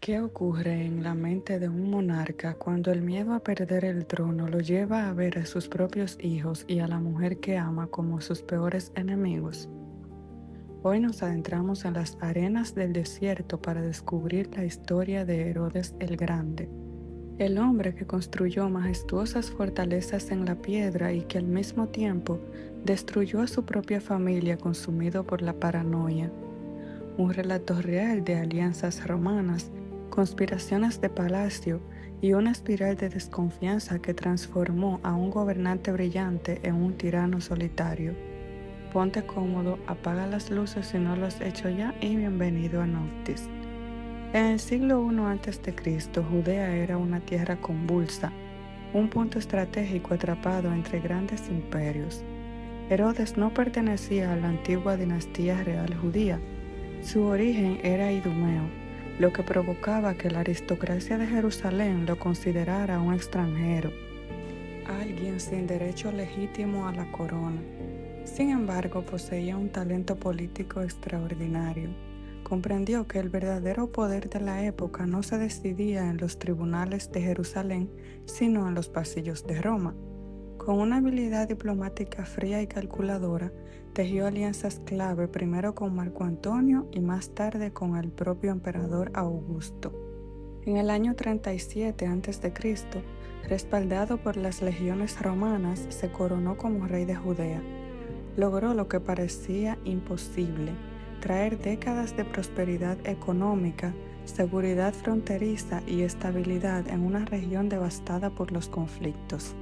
¿Qué ocurre en la mente de un monarca cuando el miedo a perder el trono lo lleva a ver a sus propios hijos y a la mujer que ama como sus peores enemigos? Hoy nos adentramos en las arenas del desierto para descubrir la historia de Herodes el Grande, el hombre que construyó majestuosas fortalezas en la piedra y que al mismo tiempo destruyó a su propia familia consumido por la paranoia. Un relato real de alianzas romanas, conspiraciones de palacio y una espiral de desconfianza que transformó a un gobernante brillante en un tirano solitario. Ponte cómodo, apaga las luces si no lo has hecho ya y bienvenido a Noctis. En el siglo I a.C., Judea era una tierra convulsa, un punto estratégico atrapado entre grandes imperios. Herodes no pertenecía a la antigua dinastía real judía. Su origen era idumeo, lo que provocaba que la aristocracia de Jerusalén lo considerara un extranjero, alguien sin derecho legítimo a la corona. Sin embargo, poseía un talento político extraordinario. Comprendió que el verdadero poder de la época no se decidía en los tribunales de Jerusalén, sino en los pasillos de Roma. Con una habilidad diplomática fría y calculadora, tejió alianzas clave primero con Marco Antonio y más tarde con el propio emperador Augusto. En el año 37 a.C., respaldado por las legiones romanas, se coronó como rey de Judea. Logró lo que parecía imposible: traer décadas de prosperidad económica, seguridad fronteriza y estabilidad en una región devastada por los conflictos.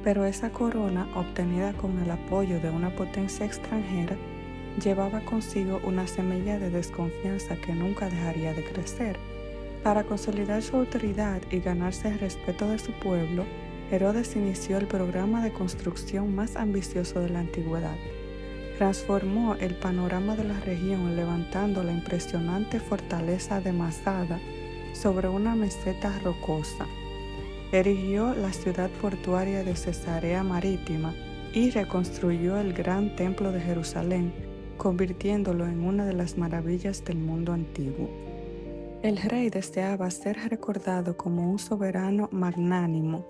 Pero esa corona, obtenida con el apoyo de una potencia extranjera, llevaba consigo una semilla de desconfianza que nunca dejaría de crecer. Para consolidar su autoridad y ganarse el respeto de su pueblo, Herodes inició el programa de construcción más ambicioso de la antigüedad. Transformó el panorama de la región levantando la impresionante fortaleza de Masada sobre una meseta rocosa. Erigió la ciudad portuaria de Cesarea Marítima y reconstruyó el gran templo de Jerusalén, convirtiéndolo en una de las maravillas del mundo antiguo. El rey deseaba ser recordado como un soberano magnánimo.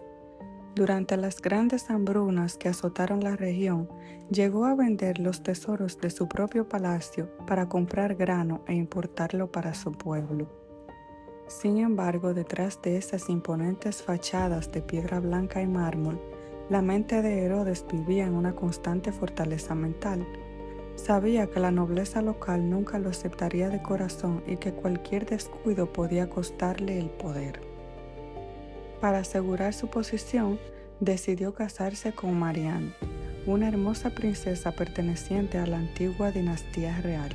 Durante las grandes hambrunas que azotaron la región, llegó a vender los tesoros de su propio palacio para comprar grano e importarlo para su pueblo. Sin embargo, detrás de esas imponentes fachadas de piedra blanca y mármol, la mente de Herodes vivía en una constante fortaleza mental. Sabía que la nobleza local nunca lo aceptaría de corazón y que cualquier descuido podía costarle el poder. Para asegurar su posición, decidió casarse con Marianne, una hermosa princesa perteneciente a la antigua dinastía real.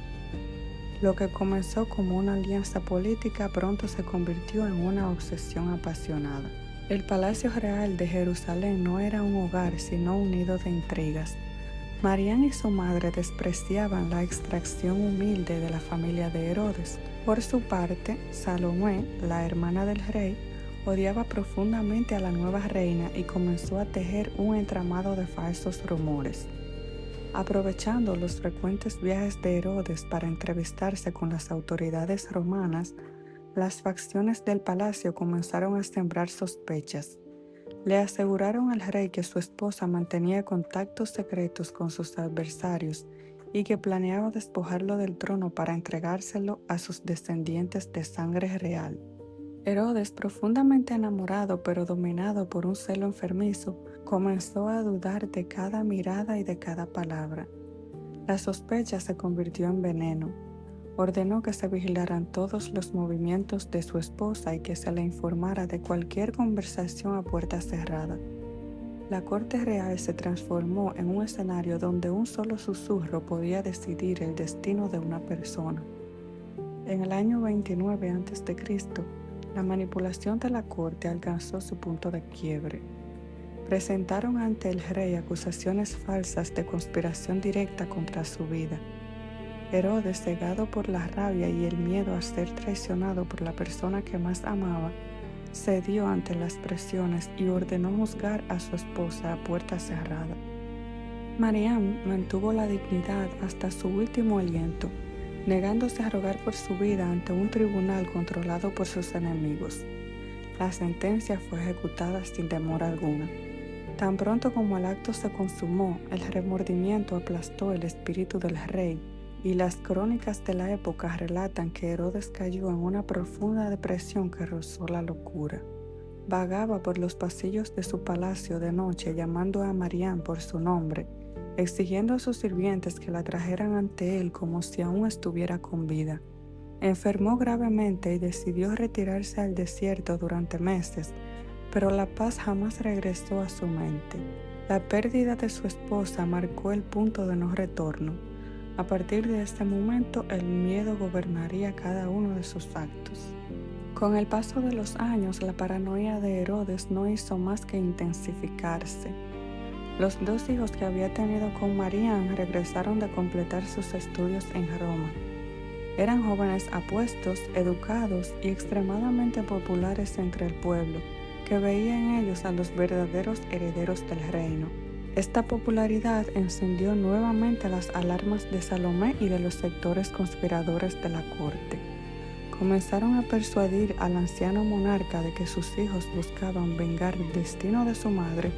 Lo que comenzó como una alianza política pronto se convirtió en una obsesión apasionada. El Palacio Real de Jerusalén no era un hogar, sino un nido de intrigas. Marianne y su madre despreciaban la extracción humilde de la familia de Herodes. Por su parte, Salomé, la hermana del rey, odiaba profundamente a la nueva reina y comenzó a tejer un entramado de falsos rumores. Aprovechando los frecuentes viajes de Herodes para entrevistarse con las autoridades romanas, las facciones del palacio comenzaron a sembrar sospechas. Le aseguraron al rey que su esposa mantenía contactos secretos con sus adversarios y que planeaba despojarlo del trono para entregárselo a sus descendientes de sangre real. Herodes, profundamente enamorado pero dominado por un celo enfermizo, comenzó a dudar de cada mirada y de cada palabra. La sospecha se convirtió en veneno. Ordenó que se vigilaran todos los movimientos de su esposa y que se le informara de cualquier conversación a puerta cerrada. La corte real se transformó en un escenario donde un solo susurro podía decidir el destino de una persona. En el año 29 a.C., la manipulación de la corte alcanzó su punto de quiebre. Presentaron ante el rey acusaciones falsas de conspiración directa contra su vida. Herodes, cegado por la rabia y el miedo a ser traicionado por la persona que más amaba, cedió ante las presiones y ordenó juzgar a su esposa a puerta cerrada. Mariam mantuvo la dignidad hasta su último aliento. negándose a rogar por su vida ante un tribunal controlado por sus enemigos. La sentencia fue ejecutada sin temor alguno. Tan pronto como el acto se consumó, el remordimiento aplastó el espíritu del rey, y las crónicas de la época relatan que Herodes cayó en una profunda depresión que rozó la locura. Vagaba por los pasillos de su palacio de noche llamando a Marián por su nombre, exigiendo a sus sirvientes que la trajeran ante él como si aún estuviera con vida. Enfermó gravemente y decidió retirarse al desierto durante meses, pero la paz jamás regresó a su mente. La pérdida de su esposa marcó el punto de no retorno. A partir de este momento, el miedo gobernaría cada uno de sus actos. Con el paso de los años, la paranoia de Herodes no hizo más que intensificarse. Los 2 hijos que había tenido con Marián regresaron de completar sus estudios en Roma. Eran jóvenes apuestos, educados y extremadamente populares entre el pueblo, que veía en ellos a los verdaderos herederos del reino. Esta popularidad encendió nuevamente las alarmas de Salomé y de los sectores conspiradores de la corte. Comenzaron a persuadir al anciano monarca de que sus hijos buscaban vengar el destino de su madre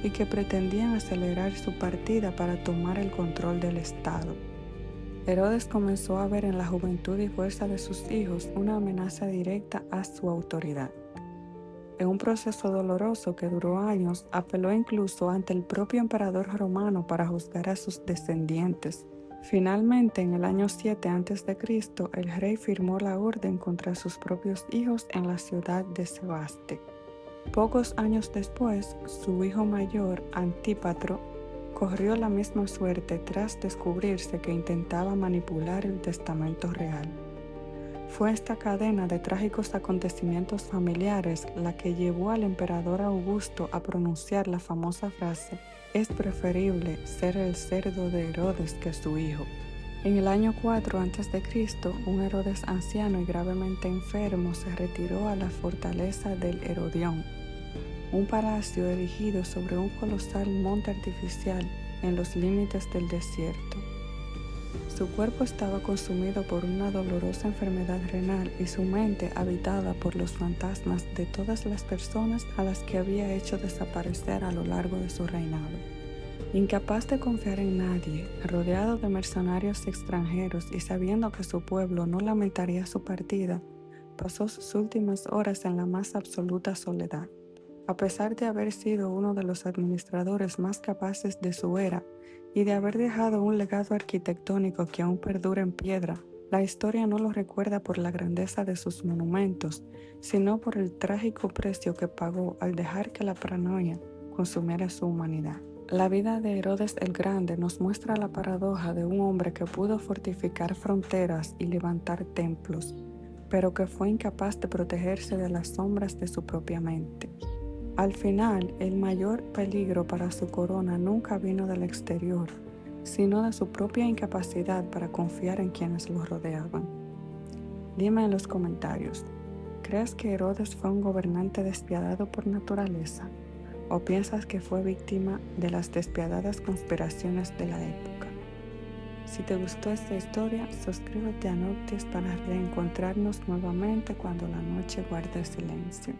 y que pretendían acelerar su partida para tomar el control del Estado. Herodes comenzó a ver en la juventud y fuerza de sus hijos una amenaza directa a su autoridad. En un proceso doloroso que duró años, apeló incluso ante el propio emperador romano para juzgar a sus descendientes. Finalmente, en el año 7 a.C., el rey firmó la orden contra sus propios hijos en la ciudad de Sebaste. Pocos años después, su hijo mayor, Antípatro, corrió la misma suerte tras descubrirse que intentaba manipular el testamento real. Fue esta cadena de trágicos acontecimientos familiares la que llevó al emperador Augusto a pronunciar la famosa frase: «Es preferible ser el cerdo de Herodes que su hijo». En el año 4 a.C., un Herodes anciano y gravemente enfermo se retiró a la fortaleza del Herodión, un palacio erigido sobre un colosal monte artificial en los límites del desierto. Su cuerpo estaba consumido por una dolorosa enfermedad renal y su mente habitada por los fantasmas de todas las personas a las que había hecho desaparecer a lo largo de su reinado. Incapaz de confiar en nadie, rodeado de mercenarios extranjeros y sabiendo que su pueblo no lamentaría su partida, pasó sus últimas horas en la más absoluta soledad. A pesar de haber sido uno de los administradores más capaces de su era y de haber dejado un legado arquitectónico que aún perdura en piedra, la historia no lo recuerda por la grandeza de sus monumentos, sino por el trágico precio que pagó al dejar que la paranoia consumiera su humanidad. La vida de Herodes el Grande nos muestra la paradoja de un hombre que pudo fortificar fronteras y levantar templos, pero que fue incapaz de protegerse de las sombras de su propia mente. Al final, el mayor peligro para su corona nunca vino del exterior, sino de su propia incapacidad para confiar en quienes lo rodeaban. Dime en los comentarios, ¿crees que Herodes fue un gobernante despiadado por naturaleza? ¿O piensas que fue víctima de las despiadadas conspiraciones de la época? Si te gustó esta historia, suscríbete a Noctis para reencontrarnos nuevamente cuando la noche guarde silencio.